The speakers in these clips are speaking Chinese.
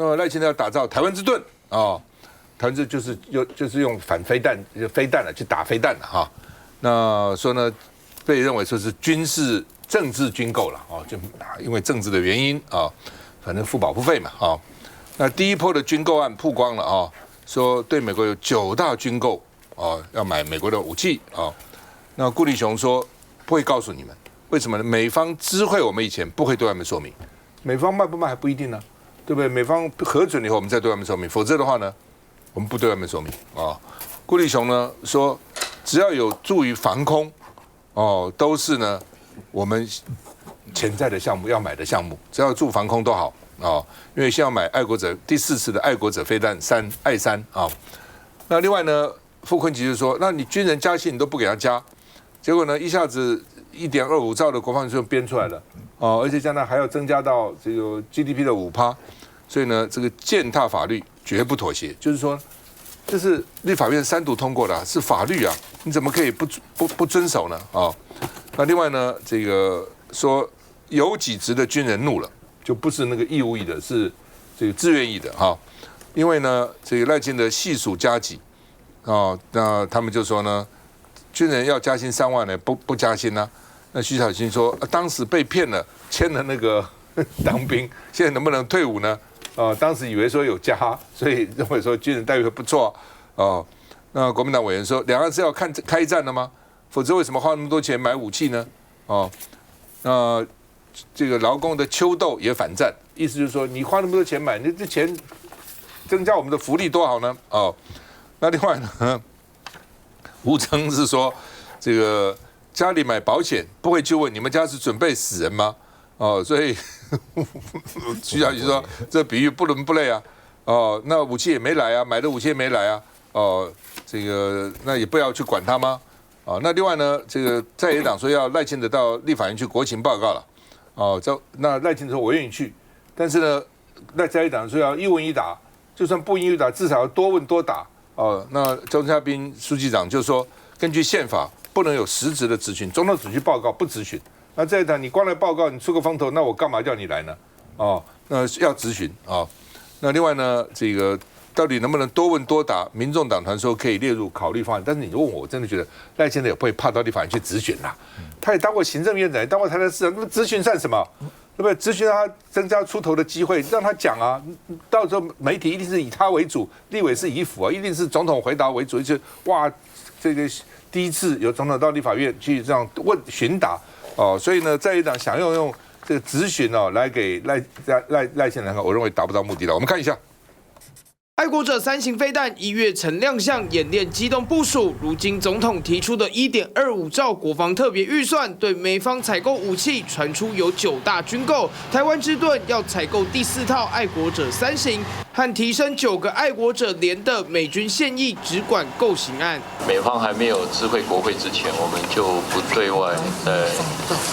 那么赖清德要打造台湾之盾啊，台湾之就是用反飞弹去打飞弹的哈。那说呢，被认为说是军事政治军购了啊，就因为政治的原因啊，反正付保护费嘛啊。那第一波的军购案曝光了啊，说对美国有9大军购啊，要买美国的武器啊。那顾立雄说不会告诉你们，为什么呢？美方知会我们以前不会对外面说明，美方卖不卖还不一定呢，对不对？美方核准以后我们再对外面说明，否则的话呢，我们不对外面说明啊。顾立雄呢说，只要有助于防空哦，都是呢我们潜在的项目要买的项目，只要助防空都好啊，因为先要买爱国者第4次的爱国者飞弹爱3啊。那另外呢，傅昆萁就说，那你军人加薪你都不给他加，结果呢一下子1.25兆的国防预算编出来了哦，而且将来还要增加到这个 GDP 的5%，所以呢这个践踏法律绝不妥协，就是说这是立法院3读通过的啊，是法律啊，你怎么可以不遵守呢啊？那另外呢，这个说有几职的军人怒了，就不是那个义务役的，是这个自愿役的哈。因为呢，这个赖清德细数加给啊，那他们就说呢，军人要加薪3万呢，不加薪呢、那徐小新说，当时被骗了，签了那个当兵，现在能不能退伍呢？当时以为说有加，所以认为说军人待遇会不错哦。那国民党委员说，两岸是要开战的吗？否则为什么花那么多钱买武器呢？哦，那这个劳工的秋斗也反战，意思就是说，你花那么多钱买，你这钱增加我们的福利多好呢？哦，那另外呢，吴征是说，这个家里买保险不会去问你们家是准备死人吗？哦，所以徐小姐说这比喻不伦不类啊。哦，那武器也没来啊，买的武器也没来啊。哦，这个那也不要去管他吗？哦，那另外呢，这个在野党说要赖清德到立法院去国情报告了。哦，那赖清德说我愿意去，但是呢，在野党说要一问一答，就算不一问一答，至少要多问多答。哦，那周嘉宾书记长就说，根据宪法不能有实质的质询，总统只去报告不质询。那在野党你光来报告，你出个风头，那我干嘛叫你来呢？哦，那要质询啊。那另外呢，这个到底能不能多问多答？民众党团说可以列入考虑方案，但是你问我，我真的觉得赖清德也不会怕到立法院去质询啦。他也当过行政院长，也当过台南市长，那么质询算什么？对不对？质询让他增加出头的机会，让他讲啊。到时候媒体一定是以他为主，立委是以辅啊，一定是总统回答为主。就哇，这个第一次有总统到立法院去这样询答哦，所以呢，在野党想要用这个质询哦来给赖清德看，我认为达不到目的了。我们看一下。爱国者3型飞弹1月曾亮相演练机动部署，如今总统提出的1.25兆国防特别预算，对美方采购武器传出有9大军购，台湾之盾要采购第4套爱国者3型，和提升9个爱国者连的美军现役只管购行案。美方还没有知会国会之前，我们就不对外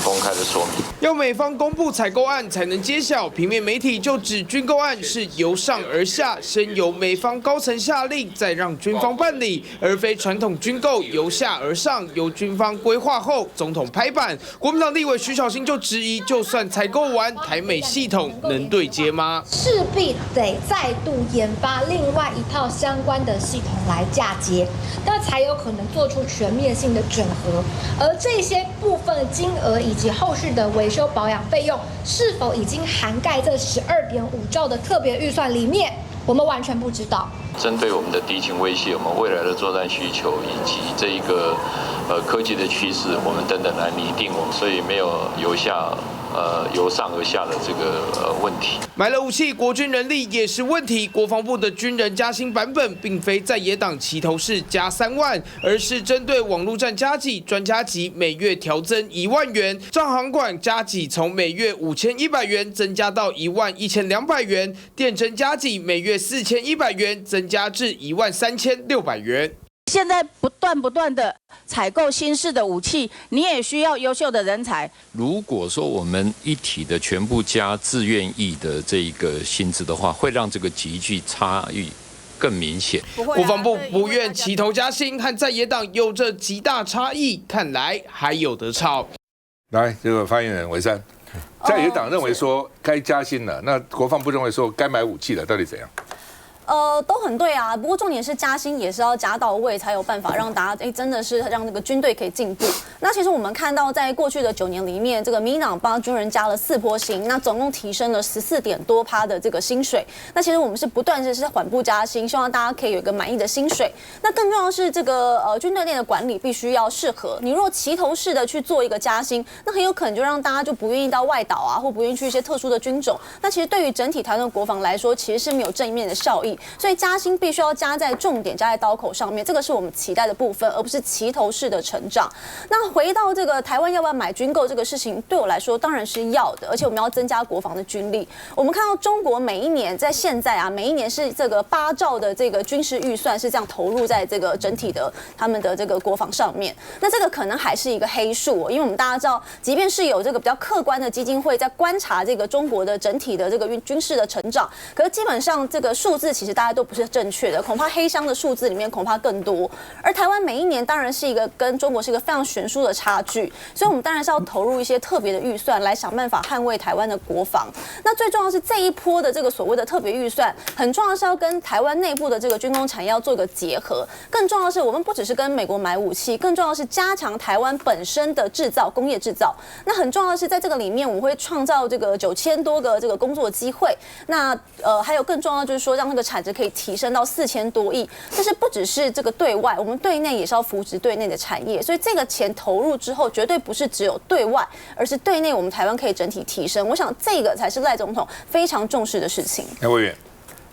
公开的说明。要美方公布采购案才能揭晓，平面媒体就指军购案是由上而下，先由美方高层下令，再让军方办理，而非传统军购由下而上，由军方规划后总统拍板。国民党立委徐巧芯就质疑，就算采购完，台美系统能对接吗？势必得再度研发另外一套相关的系统来嫁接，那才有可能做出全面性的整合。而这些部分金额以及后续的维修保养费用，是否已经涵盖这12.5兆的特别预算里面？我们完全不知道。针对我们的敌情威胁、我们未来的作战需求以及这一个科技的趋势，我们等等来拟定，所以没有由上而下的这个问题。买了武器，国军人力也是问题。国防部的军人加薪版本，并非在野党齐头式加3万，而是针对网络战加给、专家级每月调增1万元，账行管加给从每月5100元增加到11200元，电侦加给每月4100元增加至13600元。现在不断的采购新式的武器，你也需要优秀的人才。如果说我们一体的全部加自愿役的这一个薪资的话，会让这个集聚差异更明显。国防部不愿齐头加薪，和在野党有着极大差异，看来还有得吵。来，这个发言人韦善。在野党认为说该加薪了，那国防部认为说该买武器了，到底怎样？都很对啊，不过重点是加薪也是要加到位，才有办法让大家真的是让那个军队可以进步。那其实我们看到，在过去的9年里面，这个民进党帮军人加了4波薪，那总共提升了14点多%的这个薪水。那其实我们是不断是缓步加薪，希望大家可以有一个满意的薪水。那更重要的是，这个军队内的管理必须要适合。你如果齐头式的去做一个加薪，那很有可能就让大家就不愿意到外岛啊，或不愿意去一些特殊的军种。那其实对于整体台湾的国防来说，其实是没有正面的效益。所以加薪必须要加在重点，加在刀口上面，这个是我们期待的部分，而不是齐头式的成长。那回到这个台湾要不要买军购这个事情，对我来说当然是要的，而且我们要增加国防的军力。我们看到中国每一年在现在啊，每一年是这个8兆的这个军事预算是这样投入在这个整体的他们的这个国防上面。那这个可能还是一个黑数，因为我们大家知道，即便是有这个比较客观的基金会在观察这个中国的整体的这个军事的成长，可是基本上这个数字其实大家都不是正确的，恐怕黑箱的数字里面恐怕更多。而台湾每一年当然是一个跟中国是一个非常悬殊的差距，所以我们当然是要投入一些特别的预算来想办法捍卫台湾的国防。那最重要是这一波的这个所谓的特别预算，很重要是要跟台湾内部的这个军工产业要做一个结合。更重要的是，我们不只是跟美国买武器，更重要的是加强台湾本身的制造、工业制造。那很重要的是，在这个里面我们会创造这个9000多个这个工作机会。那还有更重要的就是说，让那个产值可以提升到4000多亿，这是不只是这个对外，我们对内也是要扶植对内的产业，所以这个钱投入之后，绝对不是只有对外，而是对内我们台湾可以整体提升。我想这个才是赖总统非常重视的事情。委员，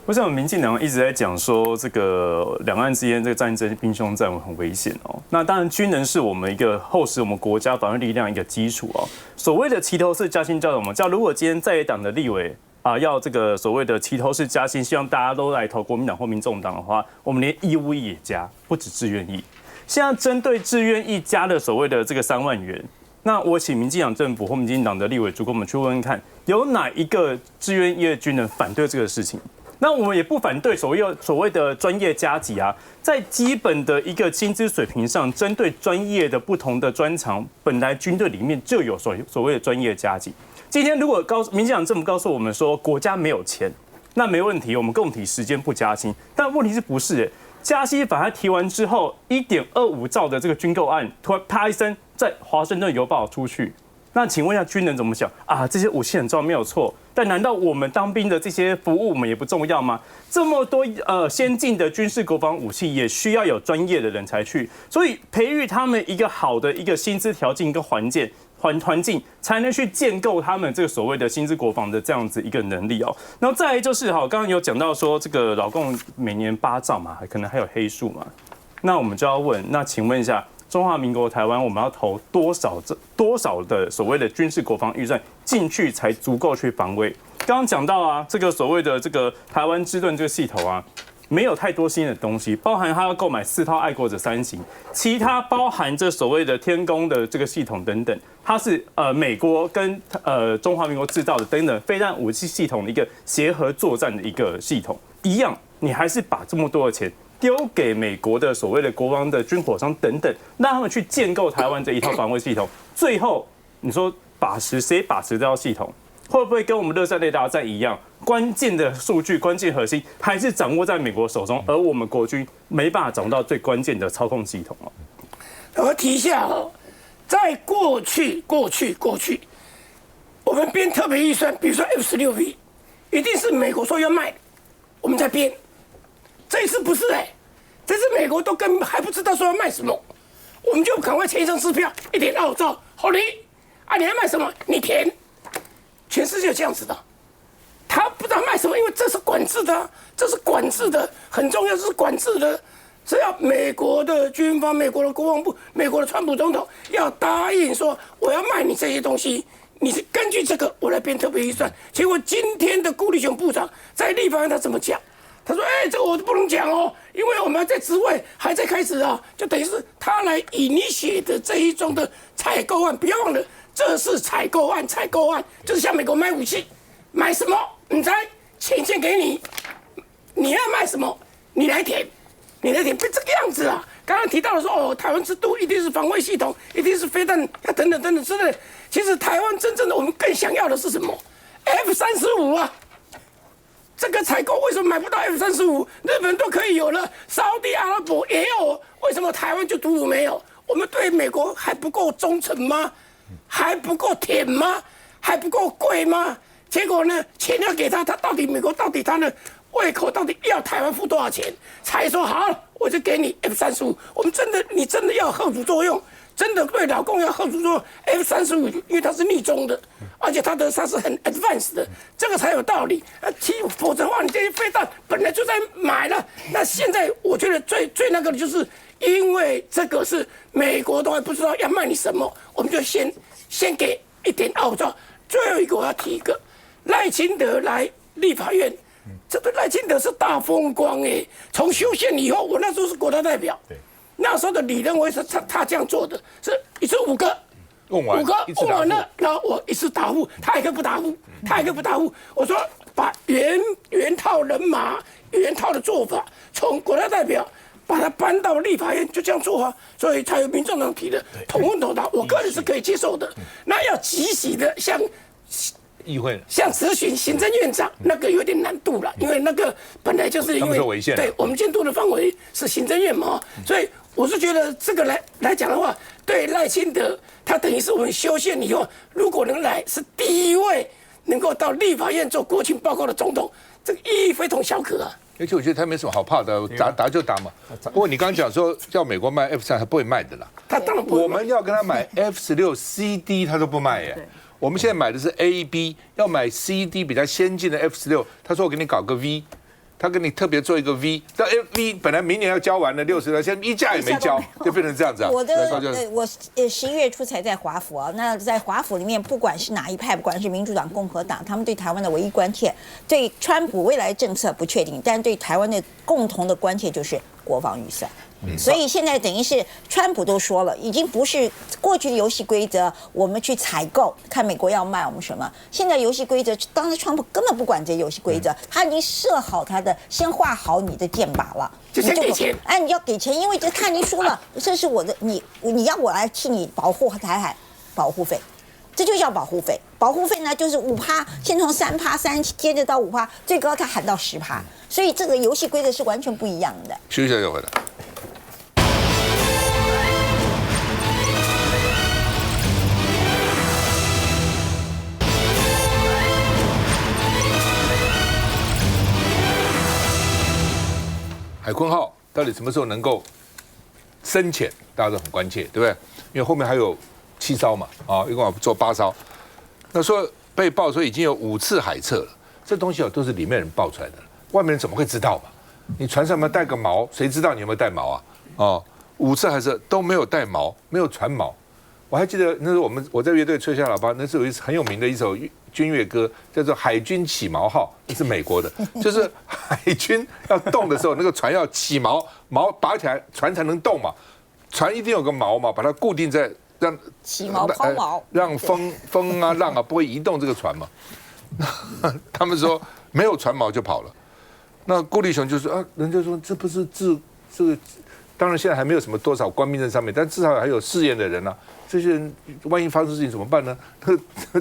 我想民进党一直在讲说，这个两岸之间这个战争兵凶战危很危险哦。那当然，军人是我们一个厚实我们国家防御力量一个基础哦。所谓的齐头式加薪叫什么？叫如果今天在野党的立委要这个所谓的齐头式加薪，希望大家都来投国民党或民众党的话，我们连义务役也加，不止志愿役。现在针对志愿役加的所谓的这个3万元，那我请民进党政府或民进党的立委主跟我们去问问看，有哪一个志愿役的军人反对这个事情？那我们也不反对所谓的专业加级啊，在基本的一个薪资水平上，针对专业的不同的专长，本来军队里面就有所谓的专业加级。今天如果民进党政府告诉我们说国家没有钱，那没问题，我们共体时间不加薪。但问题是不是加薪把它提完之后，1.25兆的这个军购案突然啪一声在华盛顿邮报出去，那请问一下军人怎么想啊？这些武器很重要没有错，但难道我们当兵的这些服务我们也不重要吗？这么多先进的军事国防武器也需要有专业的人才去，所以培育他们一个好的一个薪资条件跟环境，才能去建构他们这个所谓的薪资国防的这样子一个能力哦。然后再来就是刚刚有讲到说这个老共每年8兆嘛，可能还有黑数嘛，那我们就要问，那请问一下，中华民国台湾我们要投多少的所谓的军事国防预算进去才足够去防卫？刚刚讲到这个所谓的这个台湾之盾这个系统没有太多新的东西，包含他要购买4套爱国者3型，其他包含这所谓的天宫的这个系统等等，它是美国跟中华民国制造的等等飞弹武器系统的一个协和作战的一个系统，一样，你还是把这么多的钱丢给美国的所谓的国防的军火商等等，让他们去建构台湾这一套防卫系统，最后你说谁把持这套系统？会不会跟我们热战雷达战一样？关键的数据、关键核心还是掌握在美国手中，而我们国军没办法掌握到最关键的操控系统我提一下在过去，我们编特别预算，比如说 F-16V， 一定是美国说要卖，我们在编。这一次不是这次美国都还不知道说要卖什么，我们就赶快签一张支票，1.25兆，好嘞，你还卖什么？你填。全世界这样子的，他不知道卖什么，因为这是管制的，很重要，这是管制的，只要美国的军方、美国的国防部、美国的川普总统要答应说我要卖你这些东西，你是根据这个我来编特别预算。结果今天的顾立雄部长在立法院他怎么讲？他说：“这个我都不能讲因为我们在职位还在开始就等于是他来initiate的这一种的采购案，不要忘了。”这是采购案，就是向美国买武器，买什么？你猜，钱先给你，你要卖什么？你来填，被这个样子刚刚提到的说，台湾之都一定是防卫系统，一定是飞弹等等之类的。其实台湾真正的我们更想要的是什么 ？F-35啊！这个采购为什么买不到 F-35？日本都可以有了，沙特阿拉伯也有，为什么台湾就独独没有？我们对美国还不够忠诚吗？还不够舔吗？还不够贵吗？结果呢，钱要给他，他到底美国到底他的胃口到底要台湾付多少钱才说好？我就给你 F-35。我们你真的要后主作用。真的对老共要后主说 F-35，因为它是逆中的，而且它是很 advanced 的，这个才有道理。否则的话，你这些飞弹本来就在买了。那现在我觉得最那个的就是，因为这个是美国都还不知道要卖你什么，我们就先给一点澳洲。最后一个我要提一个，赖清德来立法院，这个赖清德是大风光哎，从修宪以后，我那时候是国大代表。那时候的李登辉是他这样做的，是一次5个，问完了，然后我一次答复，他一个不答复，我说把原套人马、原套的做法，从国大代表把它搬到立法院，就这样做啊，所以才有民众党提的同问同答，我个人是可以接受的。那要积极的像议会像咨询行政院长，那个有点难度了，因为那个本来就是因为对我们监督的范围是行政院嘛，所以我是觉得这个来讲的话，对赖清德他等于是我们修宪以后，如果能来是第一位能够到立法院做国情报告的总统，这个意义非同小可啊。而且我觉得他没什么好怕的，打就打嘛。不过你刚刚讲说叫美国卖 F-3，他不会卖的啦。他当然不会。我们要跟他买 F-16CD， 他都不卖耶。我们现在买的是 A、B， 要买 C、D 比较先进的 F-16，他说我给你搞个 V， 他给你特别做一个 V， 这 V 本来明年要交完了60了，现在一架也没交，就变成这样子啊。我11月初才在华府啊，那在华府里面，不管是哪一派，不管是民主党、共和党，他们对台湾的唯一关切，对川普未来政策不确定，但对台湾的共同的关切就是国防预算。所以现在等于是川普都说了，已经不是过去的游戏规则，我们去采购看美国要卖我们什么。现在游戏规则，当时川普根本不管这些游戏规则，他已经设好他的，先画好你的箭靶了，就先给钱。哎，你要给钱，因为这看您说了，这是我的，你要我来替你保护台海保护费。这就叫保护费，保护费呢就是5%，先从3%，接着到5%，最高他喊到10%，所以这个游戏规则是完全不一样的。休息一下就回来。海鲲号到底什么时候能够深潜？大家都很关切，对不对？因为后面还有7艘嘛，一共做8艘。那说被爆说已经有5次海测了，这东西都是里面人爆出来的，外面人怎么会知道嘛？你船上面带个锚，谁知道你有没有带锚啊？5次海测都没有带锚，没有船锚。我还记得那时候我在乐队吹下喇叭，那是有很有名的一首军乐歌，叫做《海军起锚号》，那是美国的，就是海军要动的时候，那个船要起锚，锚拔起来，船才能动嘛。船一定有个锚嘛，把它固定在让起锚抛锚，让风啊浪啊不会移动这个船嘛。他们说没有船锚就跑了。那顾立雄就说啊，人家说这不是这个，当然现在还没有什么多少官兵在上面，但至少还有试验的人啊。这些人万一发生事情怎么办呢？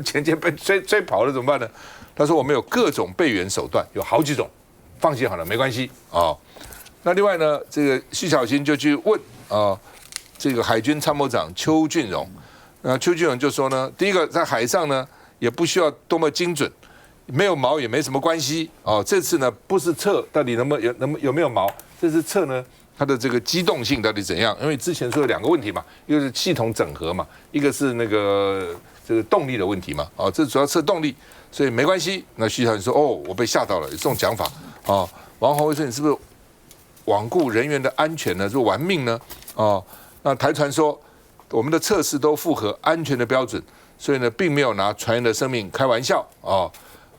前被追跑了怎么办呢？他说我们有各种备援手段，有好几种，放心好了，没关系啊。那另外呢，这个徐小新就去问这个海军参谋长邱俊荣，邱俊荣就说呢，第一个在海上呢也不需要多么精准，没有锚也没什么关系这次呢不是测到底有没有锚，这次测呢它的这个机动性到底怎样？因为之前说有2个问题嘛，一个是系统整合嘛，一个是那个这个动力的问题嘛，这主要测动力，所以没关系。那徐小新说我被吓到了，有这种讲法王宏威说你是不是罔顾人员的安全呢？是玩命呢？那台船说我们的测试都符合安全的标准，所以呢并没有拿船员的生命开玩笑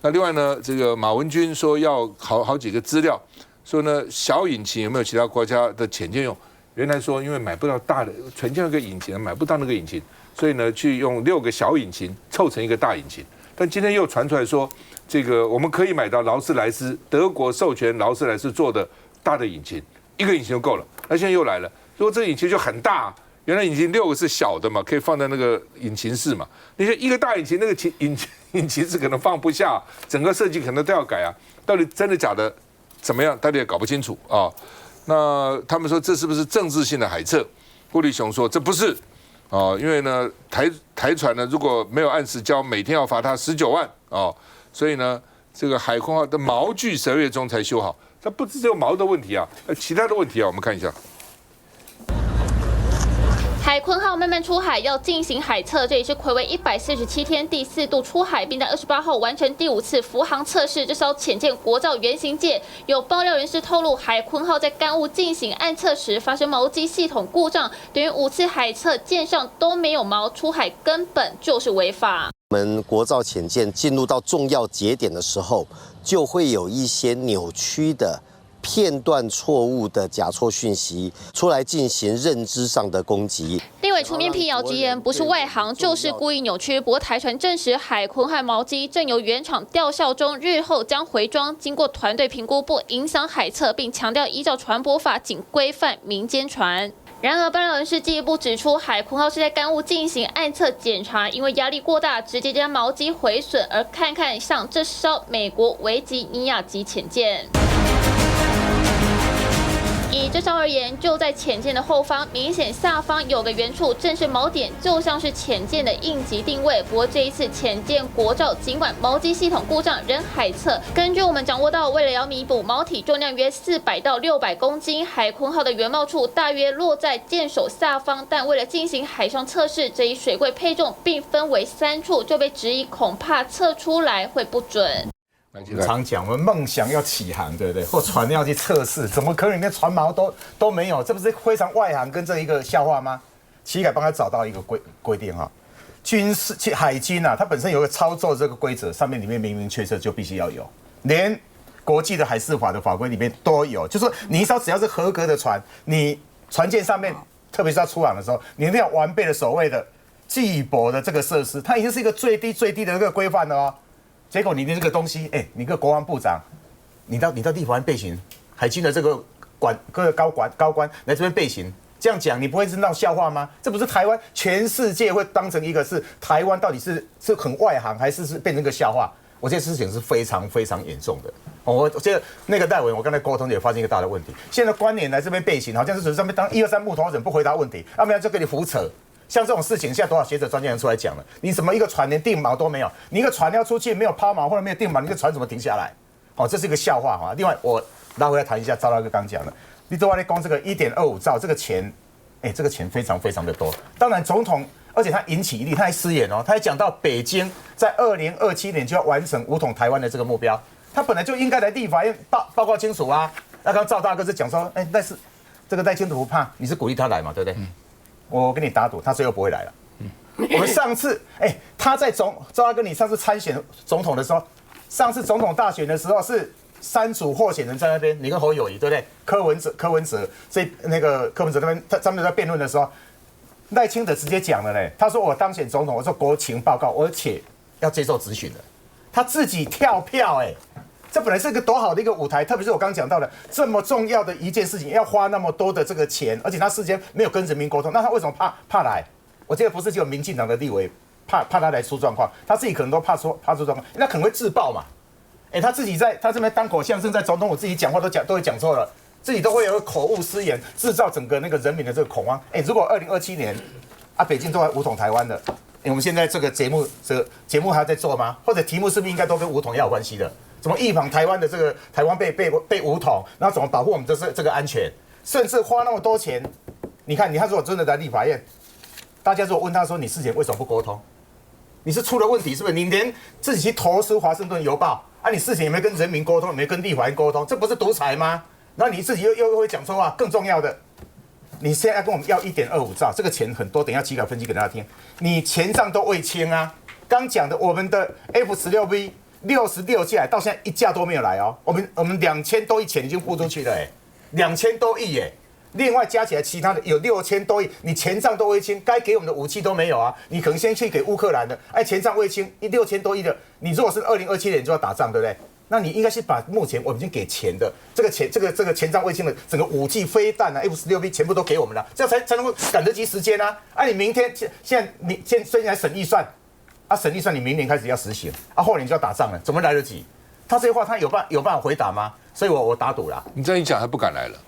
那另外呢，这个马文君说要好几个资料。说呢，小引擎有没有其他国家的潜舰用？原来说因为买不到大的，全舰有个引擎，买不到那个引擎，所以呢去用6个小引擎凑成一个大引擎。但今天又传出来说，这个我们可以买到劳斯莱斯，德国授权劳斯莱斯做的大的引擎，一个引擎就够了。那现在又来了，如果这个引擎就很大，原来引擎6个是小的嘛，可以放在那个引擎室嘛。那些一个大引擎，那个引擎室可能放不下，整个设计可能都要改啊。到底真的假的，怎么样，大家也搞不清楚啊。那他们说这是不是政治性的海测？顾立雄说这不是啊，因为呢台船呢如果没有按时交，每天要罚他19万啊，所以呢这个海鲲号的锚具12月中才修好。它不只有锚的问题啊，其他的问题啊，我们看一下。海鲲号慢慢出海，要进行海测，这也是睽违147天第4度出海，并在28号完成第5次浮航测试。这艘潜舰国造原型舰，有爆料人士透露，海鲲号在干雾进行暗测时发生锚机系统故障，等于5次海测舰上都没有锚，出海根本就是违法。我们国造潜舰进入到重要节点的时候，就会有一些扭曲的、片段错误的假错讯息出来进行认知上的攻击。立委出面辟谣，直言不是外行，就是故意扭曲。不过台船证实，海鲲和锚机正由原厂吊销中，日后将回装，经过团队评估不影响海测，并强调依照船舶法仅规范民间船。然而，爆料人士进一步指出，海鲲号是在干雾进行暗测检查，因为压力过大，直接将锚机毁损。而看像这艘美国维吉尼亚级潜舰。以这艘而言，就在潜舰的后方，明显下方有个圆处，正是锚点，就像是潜舰的应急定位。不过这一次潜舰国造尽管锚机系统故障仍海测，根据我们掌握到，为了要弥补锚体重量约400到600公斤，海鲲号的原锚处大约落在舰首下方，但为了进行海上测试，这一水柜配重并分为3处，就被质疑恐怕测出来会不准。我们常讲，我们梦想要起航，对不对？或船要去测试，怎么可能连船锚都没有？这不是非常外行跟这一个笑话吗？旗改帮他找到一个规定哈，军事海军啊，它本身有个操作这个规则，上面里面明明确确就必须要有，连国际的海事法的法规里面都有，就是说你一艘只要是合格的船，你船舰上面，特别是要出航的时候，你一定要完备的所谓的技泊的这个设施，它已经是一个最低的那个规范了哦。结果你的这个东西，你个国防部长，你到立法院备询，海军的这个各个高官来这边备询，这样讲你不会是闹笑话吗？这不是台湾，全世界会当成一个是台湾到底是很外行，还是变成一个笑话？我这事情是非常非常严重的。我觉得那个戴委员，我刚才沟通也发现一个大的问题，现在官员来这边备询，好像是只是上面当1、2、3木头人不回答问题，要不然就给你胡扯。像这种事情，现在多少学者专家人出来讲了，你怎么一个船连定锚都没有？你一个船要出去没有抛锚或者没有定锚，你这船怎么停下来？这是一个笑话哈。另外，我拉回来谈一下赵大哥刚讲的，你昨天讲这个1.25兆这个钱，这个钱非常非常的多。当然，总统而且他引起一例，他还失言哦，他还讲到北京在2027年就要完成武统台湾的这个目标，他本来就应该来立法院报告清楚啊。那刚赵大哥是讲说，但是这个赖清德不怕，你是鼓励他来嘛，对不对？我跟你打赌，他最后不会来了。我们上次，他在赵大哥，你上次参选总统的时候，上次总统大选的时候是3组候选人在那边，你跟侯友宜对不对？柯文哲，这那个柯文哲那边，他们在辩论的时候，赖清德直接讲了嘞，他说我当选总统，我说国情报告，而且要接受质询的，他自己跳票这本来是一个多好的一个舞台，特别是我刚刚讲到的这么重要的一件事情，要花那么多的这个钱，而且他事先没有跟人民沟通，那他为什么怕来？我觉得不是只有民进党的立委怕他来出状况，他自己可能都怕出状况，那可能会自爆嘛。他自己在他这边单口相声，在总统府自己讲话都会讲错了，自己都会有口误失言，制造整个那个人民的这个恐慌。如果2027年北京都要武统台湾的，我们现在这个节目还要在做吗？或者题目是不是应该都跟武统要有关系的？怎么预防台湾的这个台湾被武统，然后怎么保护我们这个安全，甚至花那么多钱？你看，如果真的在立法院，大家如果问他说你事前为什么不沟通？你是出了问题是不是？你连自己去投诉《华盛顿邮报》你事前有没有跟人民沟通，有没有跟立法院沟通？这不是独裁吗？然后你自己又会讲错话，更重要的，你现在跟我们要1.25兆，这个钱很多，等一下旗杆分析给大家听，你钱账都未清啊。刚讲的我们的 F-16V。66架到现在一架都没有来哦，我们2000多亿钱已经付出去了，2000多亿另外加起来其他的有6000多亿，你钱账都未清，该给我们的武器都没有啊，你可能先去给乌克兰的，钱账未清，6000多亿的，你如果是2027年就要打仗，对不对？那你应该是把目前我们已经给钱的这个前瞻卫星的整个武器、飞弹啊、F-16B 全部都给我们了，这样才能够赶得及时间啊！啊，你明天现在审预算，啊，审预算你明年开始要实行，啊，后年就要打仗了，怎么来得及？他这些话他有办法回答吗？所以我打赌啦。你这样一讲，他不敢来了。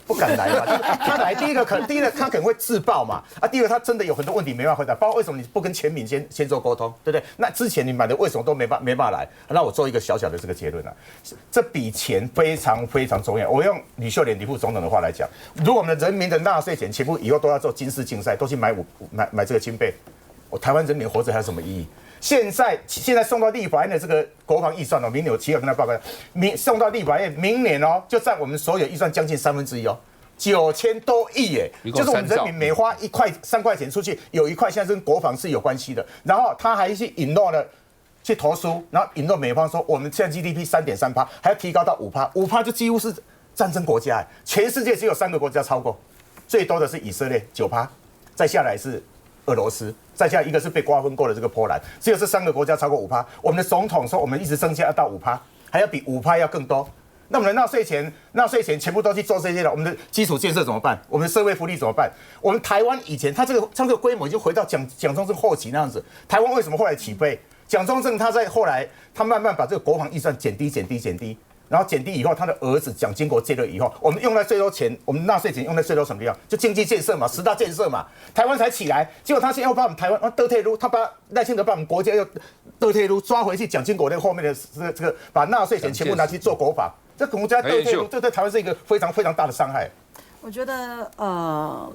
不敢来嘛，他来第一个他可能会自爆嘛，啊，第二个他真的有很多问题没办法回答，包括为什么你不跟全民先做沟通，对不对？那之前你买的为什么都没办法来？那我做一个小小的这个结论啊，这笔钱非常非常重要。我用李秀莲李副总统的话来讲，如果我们的人民的纳税钱全部以后都要做军事竞赛，都去买这个军备，我台湾人民活着还有什么意义？现在送到立法院的这个国防预算哦，明年有7个跟他报告，送到立法院，明年哦就占我们所有预算将近1/3哦，9000多亿耶，就是我们人民每花3块钱出去，有1块现在跟国防是有关系的，然后他还去引诱了。去投书，然后引诱美方说我们现在 GDP 3.3%，还要提高到5%，5%就几乎是战争国家，全世界只有3个国家超过，最多的是以色列9%，再下来是俄罗斯，再下来一个是被瓜分过的这个波兰，只有这3个国家超过5%。我们的总统说我们一直增加要到5%，还要比5%要更多。那我们的纳税钱全部都去做这些了，我们的基础建设怎么办？我们的社会福利怎么办？我们台湾以前它这个规模已经回到蒋中正后期那样子，台湾为什么后来起飞？蒋中正他在后来他慢慢把这个国防预算减低，然后减低以后，他的儿子蒋经国接了以后，我们用在最多钱，我们纳税钱用在最多什么地方？就经济建设嘛，10大建设嘛，台湾才起来。结果他现在要把我们台湾德退路，他把赖清德把我们国家要德退路抓回去，蒋经国那后面的这个把纳税钱全部拿去做国防，这国家德退路，这对台湾是一个非常非常大的伤害。我觉得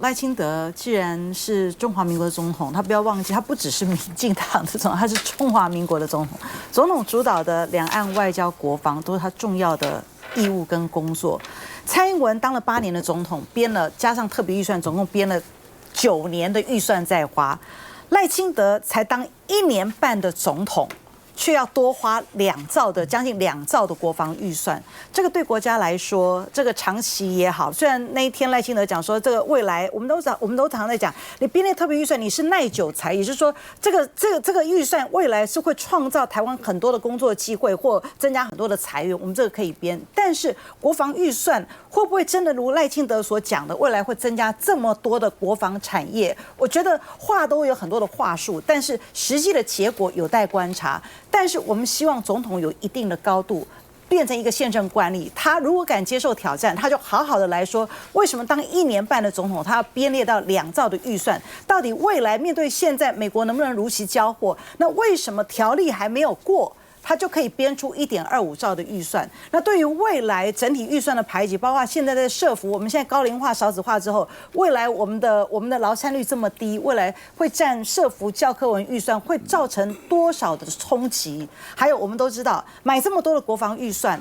赖清德既然是中华民国的总统，他不要忘记，他不只是民进党的总统，他是中华民国的总统。总统主导的两岸外交、国防都是他重要的义务跟工作。蔡英文当了8年的总统，编了加上特别预算，总共编了9年的预算在花。赖清德才当1年半的总统，却要多花将近2兆的国防预算，这个对国家来说，这个长期也好。虽然那一天赖清德讲说，这个未来我们都常在讲，你编列特别预算你是耐久财，也就是说，这个预算未来是会创造台湾很多的工作机会，或增加很多的财源，我们这个可以编。但是国防预算会不会真的如赖清德所讲的，未来会增加这么多的国防产业？我觉得话都有很多的话术，但是实际的结果有待观察。但是我们希望总统有一定的高度，变成一个宪政惯例。他如果敢接受挑战，他就好好的来说，为什么当1年半的总统，他要编列到2兆的预算？到底未来面对现在美国能不能如期交货？那为什么条例还没有过，他就可以编出1.25兆的预算？那对于未来整体预算的排挤，包括现在的社福，我们现在高龄化、少子化之后，未来我们的劳参率这么低，未来会占社福教科文预算会造成多少的冲击？还有我们都知道，买这么多的国防预算，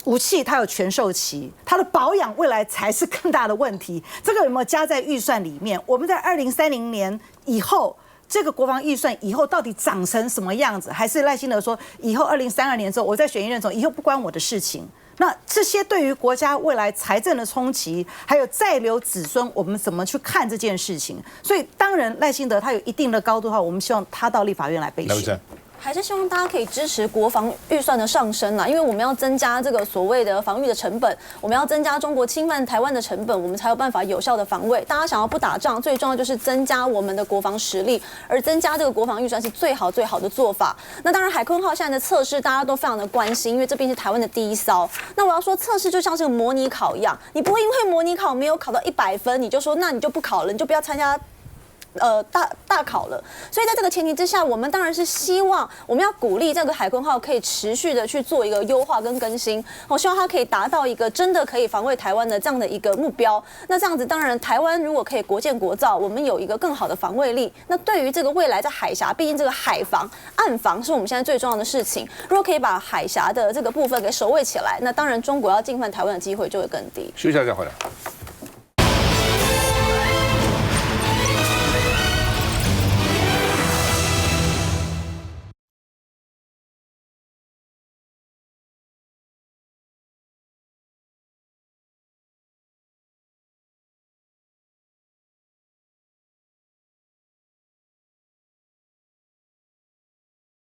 武器它有全售期，它的保养未来才是更大的问题。这个有没有加在预算里面？我们在2030年以后，这个国防预算以后到底长成什么样子？还是赖清德说，以后2032年之后，我再选一任总，以后不关我的事情？那这些对于国家未来财政的冲击，还有再留子孙，我们怎么去看这件事情？所以，当然赖清德他有一定的高度的话，我们希望他到立法院来备选。还是希望大家可以支持国防预算的上升啦，因为我们要增加这个所谓的防御的成本，我们要增加中国侵犯台湾的成本，我们才有办法有效的防卫。大家想要不打仗，最重要就是增加我们的国防实力，而增加这个国防预算是最好的做法。那当然，海鲲号现在的测试大家都非常的关心，因为这毕竟是台湾的第一艘。那我要说，测试就像是个模拟考一样，你不会因为模拟考没有考到100分，你就说那你就不考了，你就不要参加大考了。所以在这个前提之下，我们当然是希望我们要鼓励这个海鲲号可以持续的去做一个优化跟更新。我希望它可以达到一个真的可以防卫台湾的这样的一个目标。那这样子，当然台湾如果可以国建国造，我们有一个更好的防卫力。那对于这个未来在海峡，毕竟这个海防、岸防是我们现在最重要的事情。如果可以把海峡的这个部分给守卫起来，那当然中国要进犯台湾的机会就会更低。休息一下再回来。